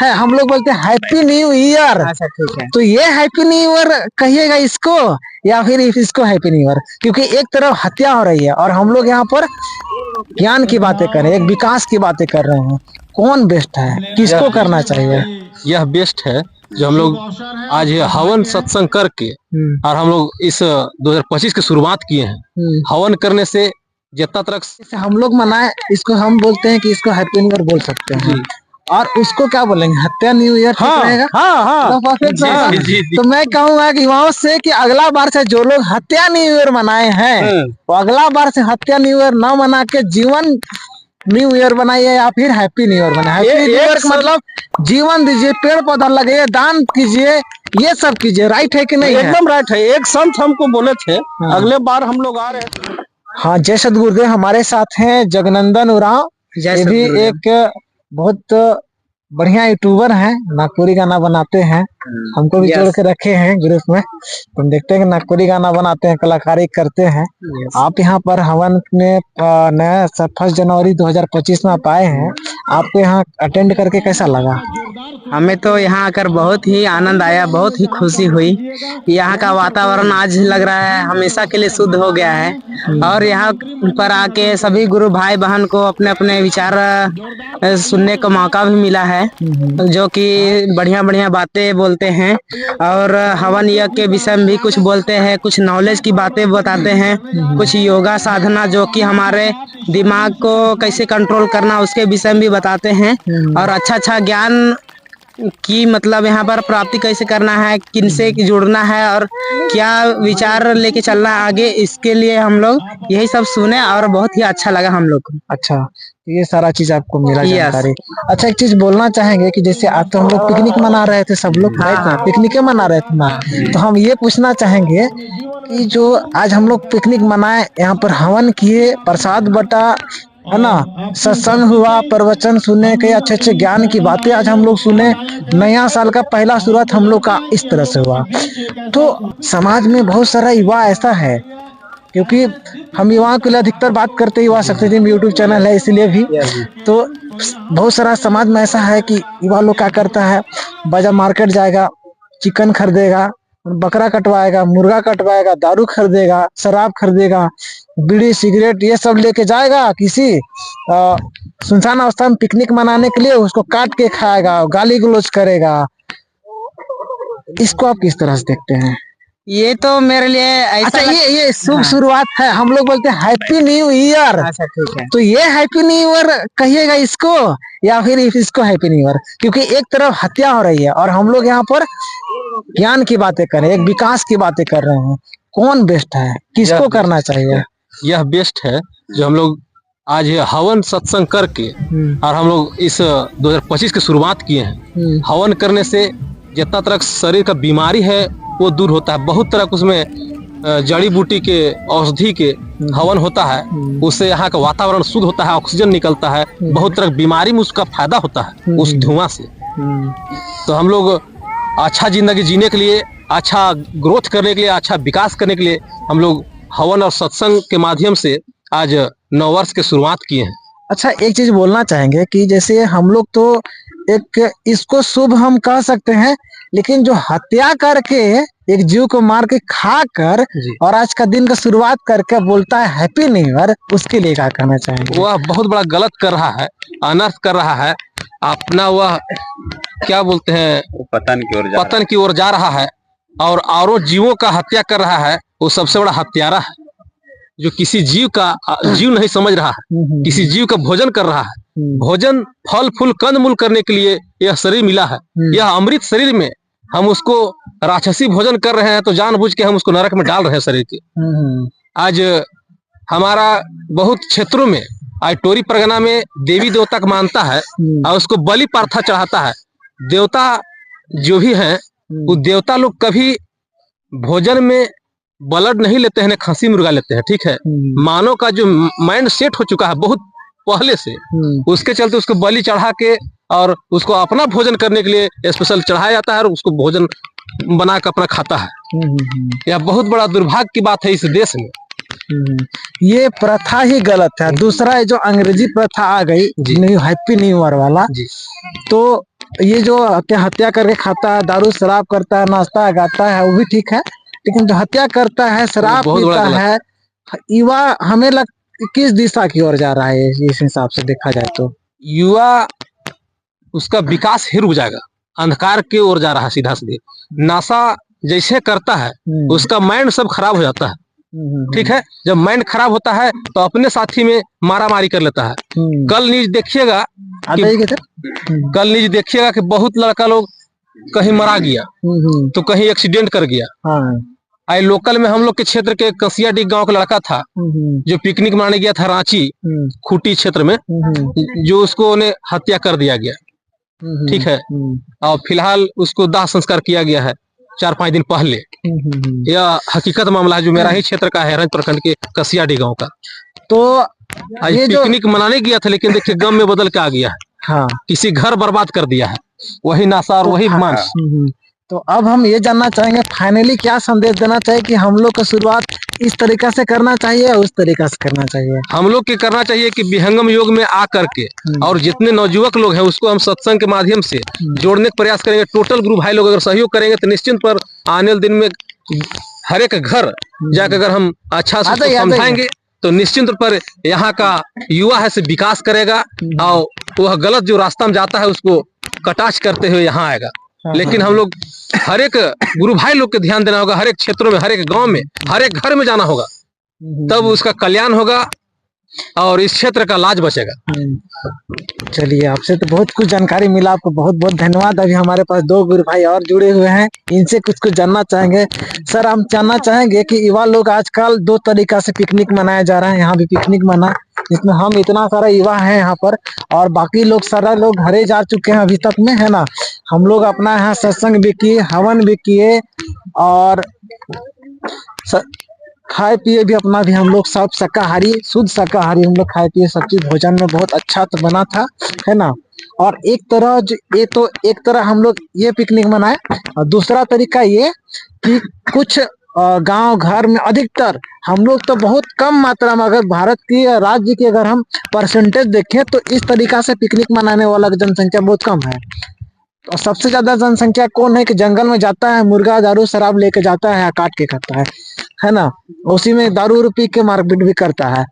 है, हम लोग बोलते हैं हैप्पी न्यू ईयर। अच्छा ठीक है। तो ये हैप्पी न्यू ईयर कहिएगा इसको या फिर इसको हैप्पी न्यू ईयर, क्योंकि एक तरफ हत्या हो रही है और हम लोग यहाँ पर ज्ञान की बातें कर रहे हैं, एक विकास की बातें कर रहे हैं। कौन बेस्ट है, किसको करना चाहिए? यह बेस्ट है जो हम लोग आज हवन सत्संग करके और हम लोग इस 2025 की शुरुआत किए हैं। हवन करने से जितना तक जैसे हम लोग मनाए, इसको हम बोलते हैं कि इसको हैप्पी न्यू ईयर बोल सकते हैं, और उसको क्या बोलेंगे, हत्या न्यू ईयर ठीक रहेगा? तो परफेक्ट रहेगा। तो मैं कहूंगा कि वहां से कि अगला बार से जो लोग हत्या न्यू ईयर मनाए हैं वो अगला बार से हत्या न्यू ईयर ना मना के जीवन न्यू ईयर बनाइए या फिर हैप्पी न्यू ईयर बनाए। हैप्पी न्यू ईयर का मतलब जीवन दीजिए, पेड़ पौधा लगाइए, दान कीजिए, ये सब कीजिए। राइट है कि नहीं? एकदम राइट है। एक संत हमको बोले थे अगले बार हम लोग आ रहे हैं। हाँ, जय सद्गुरुदेव। हमारे साथ हैं जगनंदन उरांव, ये भी एक बहुत बढ़िया यूट्यूबर हैं, नागपुरी गाना बनाते हैं। हमको भी जोड़ के रखे हैं ग्रुप में। तुम देखते हैं कि नागपुरी गाना बनाते हैं, कलाकारी करते हैं। आप यहाँ पर हवन में नया 1 जनवरी 2025 में आप आए हैं, आपको यहाँ अटेंड करके कैसा लगा? हमें तो यहाँ आकर बहुत ही आनंद आया, बहुत ही खुशी हुई। यहाँ का वातावरण आज लग रहा है हमेशा के लिए शुद्ध हो गया है, और यहाँ पर आके सभी गुरु भाई बहन को अपने अपने विचार सुनने का मौका भी मिला है, जो कि बढ़िया बढ़िया बातें बोलते हैं और हवन यज्ञ के विषय में भी कुछ बोलते हैं, कुछ नॉलेज की बातें बताते हैं, कुछ योगा साधना जो कि हमारे दिमाग को कैसे कंट्रोल करना उसके विषय में भी बताते हैं, और अच्छा अच्छा ज्ञान की मतलब यहाँ पर प्राप्ति कैसे करना है, किनसे जुड़ना है और क्या विचार लेके चलना है आगे, इसके लिए हम लोग यही सब सुने और बहुत ही अच्छा लगा हम लोग को। अच्छा, ये सारा चीज आपको मिला जानकारी। अच्छा, एक चीज बोलना चाहेंगे कि जैसे आज तो हम लोग पिकनिक मना रहे थे, सब लोग पिकनिक मना रहे थे ना, तो हम ये पूछना चाहेंगे कि जो आज हम लोग पिकनिक मनाए, यहाँ पर हवन किए, प्रसाद बटा, है ना, सत्संग हुआ, प्रवचन सुने, कई अच्छे अच्छे ज्ञान की बातें आज हम लोग सुने। नया साल का पहला शुरुआत हम लोग का इस तरह से हुआ। तो समाज में बहुत सारा युवा ऐसा है, क्योंकि हम युवाओं के लिए अधिकतर बात करते युवा शक्ति टीम यूट्यूब चैनल है, इसलिए भी तो बहुत सारा समाज में ऐसा है कि युवा लोग क्या करता है, बाजार मार्केट जाएगा, चिकन खरीदेगा, बकरा कटवाएगा, मुर्गा कटवाएगा, दारू खरीदेगा, शराब खरीदेगा, बीड़ी सिगरेट ये सब लेके जाएगा किसी सुनसान अवस्था में पिकनिक मनाने के लिए, उसको काट के खाएगा, गाली गलौज करेगा। इसको आप किस तरह से देखते हैं? ये तो मेरे लिए ऐसा ये शुभ शुरुआत है, हम लोग बोलते हैं हैप्पी न्यू ईयर। अच्छा ठीक है। तो ये हैप्पी न्यू ईयर कहिएगा इसको या फिर इसको हैप्पी न्यू ईयर, क्योंकि एक तरफ हत्या हो रही है और हम लोग यहाँ पर ज्ञान की बातें कर रहे हैं, एक विकास की बातें कर रहे हैं। कौन बेस्ट है, किसको करना चाहिए? यह बेस्ट है जो हम लोग आज हवन सत्संग करके और हम लोग इस 2025 की शुरुआत किए हैं। हवन करने से जितना तरह शरीर का बीमारी है वो दूर होता है। बहुत तरह उसमें जड़ी बूटी के औषधि के हवन होता है, उससे यहाँ का वातावरण शुद्ध होता है, ऑक्सीजन निकलता है, बहुत तरह बीमारी में उसका फायदा होता है उस धुआं से। तो हम लोग अच्छा जिंदगी जीने के लिए, अच्छा ग्रोथ करने के लिए, अच्छा विकास करने के लिए हम लोग हवन और सत्संग के माध्यम से आज नववर्ष की शुरुआत किए हैं। अच्छा, एक चीज बोलना चाहेंगे कि जैसे हम लोग तो एक इसको शुभ हम कह सकते हैं, लेकिन जो हत्या करके एक जीव को मार के खा कर और आज का दिन का शुरुआत करके बोलता है हैप्पी न्यू ईयर, उसके लिए क्या कहना चाहेंगे? वह बहुत बड़ा गलत कर रहा है, अनर्थ कर रहा है अपना, वह क्या बोलते हैं पतन की ओर जा रहा है और औरों जीवों का हत्या कर रहा है। वो सबसे बड़ा हत्यारा है जो किसी जीव नहीं समझ रहा है, किसी जीव का भोजन कर रहा है। भोजन फल फूल कंद मूल करने के लिए यह शरीर मिला है, यह अमृत शरीर में हम उसको राक्षसी भोजन कर रहे हैं, तो जानबूझ के हम उसको नरक में डाल रहे हैं शरीर के। आज हमारा बहुत क्षेत्रों में, आज टोरी परगना में देवी देवता को मानता है और उसको बलि प्रथा चढ़ाता है। देवता जो भी हैं वो देवता लोग कभी भोजन में ब्लड नहीं लेते हैं, खसी मुर्गा लेते हैं, ठीक है। मानव का जो माइंड सेट हो चुका है बहुत पहले से, उसके चलते उसको बलि चढ़ा के और उसको अपना भोजन करने के लिए स्पेशल चढ़ाया जाता है और उसको भोजन बना कर अपना खाता है। यह बहुत बड़ा दुर्भाग्य की बात है इस देश में। ये प्रथा ही गलत है। दूसरा जो अंग्रेजी प्रथा आ गई हैप्पी न्यू ईयर वाला, तो ये जो हत्या करके खाता है, दारू शराब करता है, नाश्ता गाता है, वो भी ठीक है, लेकिन जो हत्या करता है, शराब पीता है, युवा हमें किस दिशा की ओर जा रहा है इस हिसाब से देखा जाए तो? युवा उसका विकास ही रुक जाएगा, अंधकार की ओर जा रहा है सीधा सीधे। नशा जैसे करता है उसका माइंड सब खराब हो जाता है, ठीक है। जब माइंड खराब होता है तो अपने साथी में मारा मारी कर लेता है। कल न्यूज देखिएगा कि बहुत लड़का लोग कहीं मरा गया तो कहीं एक्सीडेंट कर गया। आई लोकल में हम लोग के क्षेत्र के कसियाडीह गांव का लड़का था जो पिकनिक मनाने गया था रांची खूटी क्षेत्र में, जो उसको ने हत्या कर दिया गया, ठीक है। और फिलहाल उसको दाह संस्कार किया गया है 4-5 दिन पहले। यह हकीकत मामला है जो मेरा ही क्षेत्र का है, रंज प्रखंड के कसियाडीह गांव का। तो ये पिकनिक मनाने गया था, लेकिन देखिए गम में बदल के आ गया है। हाँ, किसी घर बर्बाद कर दिया है, वही नशा और वही मांस। तो अब हम ये जानना चाहेंगे फाइनली क्या संदेश देना चाहिए कि हम लोग का शुरुआत इस तरीका से करना चाहिए या उस तरीका से करना चाहिए? हम लोग के करना चाहिए कि विहंगम योग में आ करके और जितने नवयुवक लोग हैं उसको हम सत्संग के माध्यम से जोड़ने का प्रयास करेंगे। टोटल ग्रुप भाई लोग अगर सहयोग करेंगे तो निश्चित पर आने वाले दिन में हर एक घर जाकर अगर हम अच्छा से समझाएंगे तो निश्चित पर यहाँ का युवा है से विकास करेगा और वह गलत जो रास्ता में जाता है उसको कटाक्ष करते हुए यहाँ आएगा। लेकिन हम लोग हर एक गुरु भाई लोग के ध्यान देना होगा, हर एक क्षेत्रों में, हर एक गांव में, हर एक घर में जाना होगा, तब उसका कल्याण होगा और इस क्षेत्र का लाज बचेगा। चलिए, आपसे तो बहुत कुछ जानकारी मिला, आपको बहुत बहुत धन्यवाद। अभी हमारे पास 2 गुरु भाई और जुड़े हुए हैं, इनसे कुछ जानना चाहेंगे। सर, हम जानना चाहेंगे कि युवा लोग आजकल 2 तरीका से पिकनिक मनाया जा रहा है, यहाँ भी पिकनिक मना, जिसमें हम इतना सारा युवा है यहाँ पर और बाकी लोग सारा लोग घरे जा चुके हैं अभी तक में, है ना। हम लोग अपना यहाँ सत्संग भी किए, हवन भी किए और खाए पिए भी अपना भी, हम लोग सब शाकाहारी, शुद्ध शाकाहारी हम लोग खाए पिए, सब चीज भोजन में बहुत अच्छा तो बना था, है ना। और एक तरह हम लोग ये पिकनिक मनाए और दूसरा तरीका ये कि कुछ गांव घर में अधिकतर हम लोग तो बहुत कम मात्रा में, अगर भारत की राज्य की अगर हम परसेंटेज देखें तो इस तरीका से पिकनिक मनाने वाला जनसंख्या बहुत कम है। और सबसे ज्यादा जनसंख्या कौन है कि जंगल में जाता है, मुर्गा दारू शराब लेके जाता है, काट के खाता है ना, उसी में दारू पी के मारपीट भी करता है।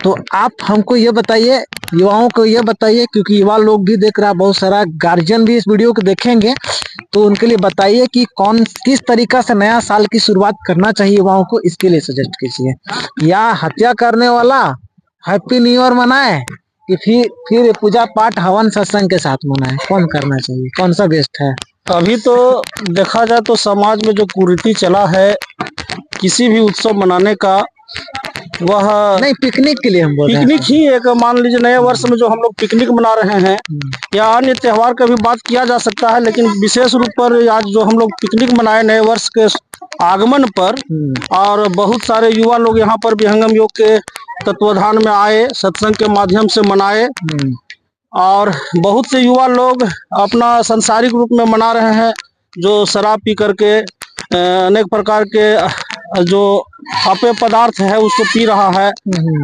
तो आप हमको ये बताइए, युवाओं को ये बताइए, क्योंकि युवा लोग भी देख रहा है, बहुत सारा गार्जियन भी इस वीडियो को देखेंगे, तो उनके लिए बताइए कि किस तरीका से नया साल की शुरुआत करना चाहिए युवाओं को, इसके लिए सजेस्ट कीजिए। या हत्या करने वाला हैप्पी न्यू ईयर मनाए कि फिर पूजा पाठ हवन सत्संग के साथ मनाए, कौन करना चाहिए, कौन सा बेस्ट है? अभी तो देखा जाए तो समाज में जो कुरीति चला है किसी भी उत्सव मनाने का, वह नहीं, पिकनिक के लिए हम बोल रहे हैं। पिकनिक ही एक, मान लीजिए नए वर्ष में जो हम लोग पिकनिक मना रहे हैं या अन्य त्योहार का भी बात किया जा सकता है, लेकिन विशेष रूप पर आज जो हम लोग पिकनिक मनाए नए वर्ष के आगमन पर, और बहुत सारे युवा लोग यहाँ पर विहंगम योग के तत्वाधान में आए, सत्संग के माध्यम से मनाए, और बहुत से युवा लोग अपना सांसारिक रूप में मना रहे हैं, जो शराब पी करके अनेक प्रकार के जो अपेय पदार्थ है उसको पी रहा है,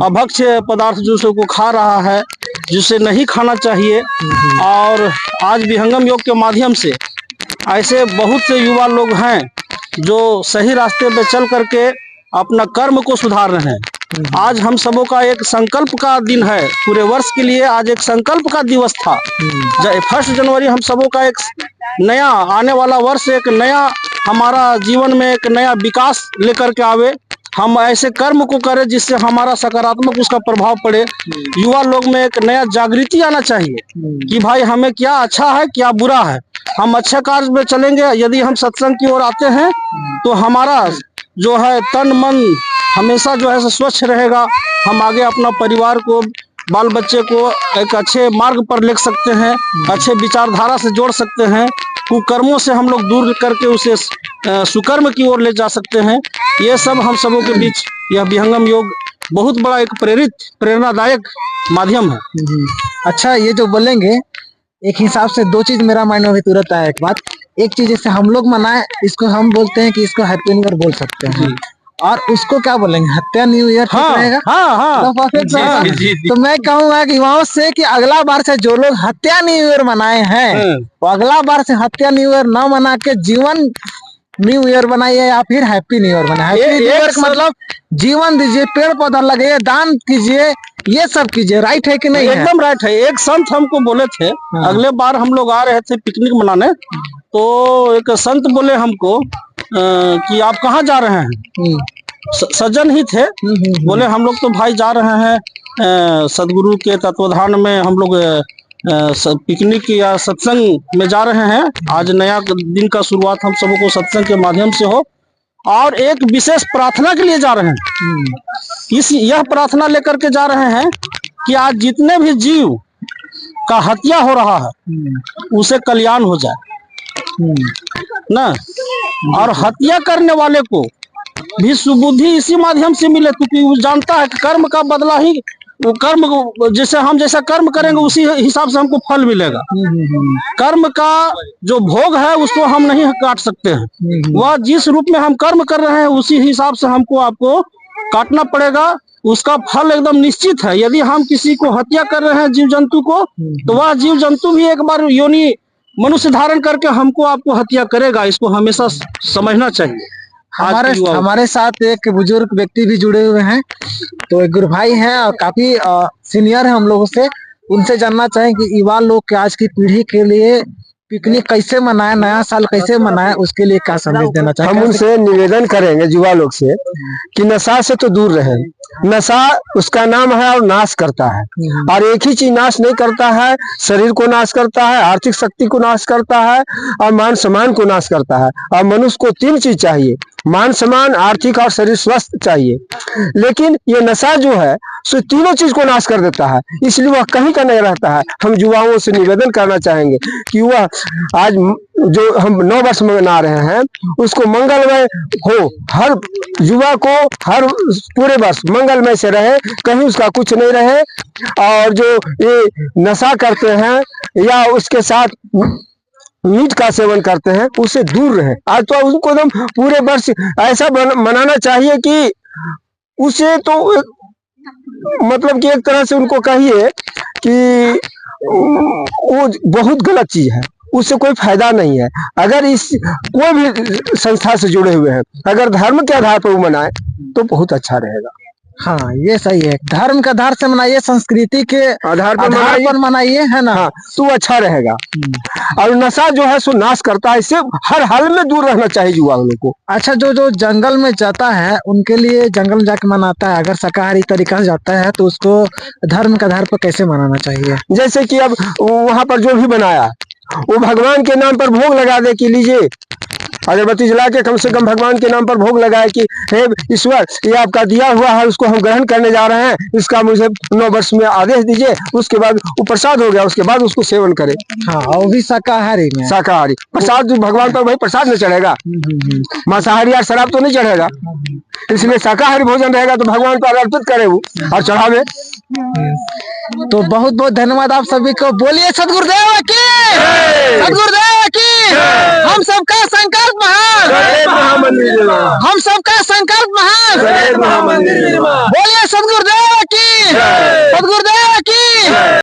अभक्ष्य पदार्थ जो उसको खा रहा है, जिसे नहीं खाना चाहिए। और आज विहंगम योग के माध्यम से ऐसे बहुत से युवा लोग हैं जो सही रास्ते पे चल करके अपना कर्म को सुधार रहे हैं। आज हम सबों का एक संकल्प का दिन है, पूरे वर्ष के लिए आज एक संकल्प का दिवस था। 1 जनवरी हम सबों का एक नया आने वाला वर्ष, एक नया हमारा जीवन में एक नया विकास लेकर के आवे। हम ऐसे कर्म को करें जिससे हमारा सकारात्मक उसका प्रभाव पड़े। युवा लोग में एक नया जागृति आना चाहिए कि भाई हमें क्या अच्छा है क्या बुरा है, हम अच्छे कार्य में चलेंगे। यदि हम सत्संग की ओर आते हैं तो हमारा जो है तन मन हमेशा जो है स्वच्छ रहेगा। हम आगे अपना परिवार को, बाल बच्चे को एक अच्छे मार्ग पर ले सकते हैं, अच्छे विचारधारा से जोड़ सकते हैं, कुकर्मों से हम लोग दूर करके उसे सुकर्म की ओर ले जा सकते हैं। ये सब हम सबों के बीच यह विहंगम योग बहुत बड़ा एक प्रेरणादायक माध्यम है। अच्छा, ये जो बोलेंगे एक हिसाब से 2 चीज मेरा माइंड में तुरंत आया। एक बात, एक चीज जैसे हम लोग मनाए, इसको हम बोलते हैं कि इसको हैप्पी न्यू ईयर बोल सकते हैं, और उसको क्या बोलेंगे, हत्या न्यू ईयर ठीक रहेगा? तो परफेक्ट रहेगा। तो मैं कहूंगा कि युवाओं से कि अगला बार से जो लोग हत्या न्यू ईयर मनाए हैं तो अगला बार से हत्या न्यू ईयर न मना के जीवन न्यू ईयर बनाइए या फिर हैप्पी न्यू ईयर बनाइए। हैप्पी न्यू ईयर का मतलब जीवन दीजिए, पेड़ पौधा लगाइए, दान कीजिए, ये सब कीजिए। राइट है कि नहीं? एकदम राइट है। एक संत हमको बोले थे, अगले बार हम लोग आ रहे थे पिकनिक मनाने, तो एक संत बोले हमको कि आप कहाँ जा रहे हैं? सज्जन ही थे, बोले हम लोग तो भाई जा रहे हैं सदगुरु के तत्वाधान में, हम लोग पिकनिक या सत्संग में जा रहे हैं। आज नया दिन का शुरुआत हम सबों को सत्संग के माध्यम से हो, और एक विशेष प्रार्थना के लिए जा रहे हैं। यह प्रार्थना लेकर के जा रहे हैं कि आज जितने भी जीव का हत्या हो रहा है उसे कल्याण हो जाए ना, और हत्या करने वाले को भी सुबुद्धि इसी माध्यम से मिले, क्योंकि वो जानता है कि कर्म का बदला ही, वो कर्म जैसे हम जैसा कर्म करेंगे उसी हिसाब से हमको फल मिलेगा। कर्म का जो भोग है उसको हम नहीं काट सकते हैं, वह जिस रूप में हम कर्म कर रहे हैं उसी हिसाब से हमको आपको काटना पड़ेगा। उसका फल एकदम निश्चित है। यदि हम किसी को हत्या कर रहे हैं जीव जंतु को, तो वह जीव जंतु भी एक बार योनि मनुष्य धारण करके हमको आपको हत्या करेगा। इसको हमेशा समझना चाहिए। हमारे साथ एक बुजुर्ग व्यक्ति भी जुड़े हुए हैं, तो एक गुरु भाई हैं और काफी सीनियर है हम लोगों से। उनसे जानना चाहें कि युवा लोग के आज की पीढ़ी के लिए पिकनिक कैसे मनाए, नया साल कैसे मनाए, उसके लिए क्या संदेश देना चाहिए? हम उनसे निवेदन करेंगे युवा लोग से कि नशा से तो दूर रहे। नशा उसका नाम है और नाश करता है, और एक ही चीज नाश नहीं करता है, शरीर को नाश करता है, आर्थिक शक्ति को नाश करता है, और मान सम्मान को नाश करता है। और मनुष्य को 3 चीज चाहिए, मान सम्मान, आर्थिक और शरीर स्वस्थ चाहिए। लेकिन ये नशा जो है सो तीनों चीज को नाश कर देता है, इसलिए वह कहीं का नहीं रहता है। हम युवाओं से निवेदन करना चाहेंगे कि वह आज जो हम 9 वर्ष मना रहे हैं उसको मंगलमय हो, हर युवा को हर पूरे वर्ष मंगलमय से रहे, कहीं उसका कुछ नहीं रहे। और जो ये नशा करते हैं या उसके साथ मीट का सेवन करते हैं उससे दूर रहे। आज तो उनको एकदम पूरे वर्ष ऐसा मनाना चाहिए कि उसे तो मतलब कि एक तरह से उनको कहिए कि वो बहुत गलत चीज है, उससे कोई फायदा नहीं है। अगर इस कोई भी संस्था से जुड़े हुए हैं, अगर धर्म के आधार पर वो मनाए तो बहुत अच्छा रहेगा। हाँ, ये सही है। धर्म के आधार से मनाइए, संस्कृति के आधार पर मनाइए, है ना? हाँ, तो अच्छा रहेगा। और नशा जो है सो नाश करता है, इससे हर हाल में दूर रहना चाहिए युवा को। अच्छा, जो जंगल में जाता है उनके लिए जंगल में जाके मनाता है, अगर शाकाहारी तरीका से जाता है तो उसको धर्म के आधार पर कैसे मनाना चाहिए? जैसे कि अब वहां पर जो भी बनाया वो भगवान के नाम पर भोग लगा दे कि लीजिए अगरबत्ती जला के कम से कम भगवान के नाम पर भोग लगाए कि हे ईश्वर, ये आपका दिया हुआ है, उसको हम ग्रहण करने जा रहे हैं, इसका मुझे 9 वर्ष में आदेश दीजिए। उसके बाद वो प्रसाद हो गया, उसके बाद उसको सेवन करे। हाँ, वो भी शाकाहारी में। शाकाहारी प्रसाद जो भगवान पर वही प्रसाद नहीं चढ़ेगा, मांसाहारी और शराब तो नहीं चढ़ेगा। इसलिए शाकाहारी भोजन रहेगा तो भगवान पर अर्पित करे वो और चढ़ावे। तो बहुत बहुत धन्यवाद आप सभी को। बोलिए सदगुरुदेव की, सदगुरुदेव की। हम सबका संकल्प महान, हम सबका संकल्प महान। बोलिए सदगुरुदेव की, सदगुरुदेव।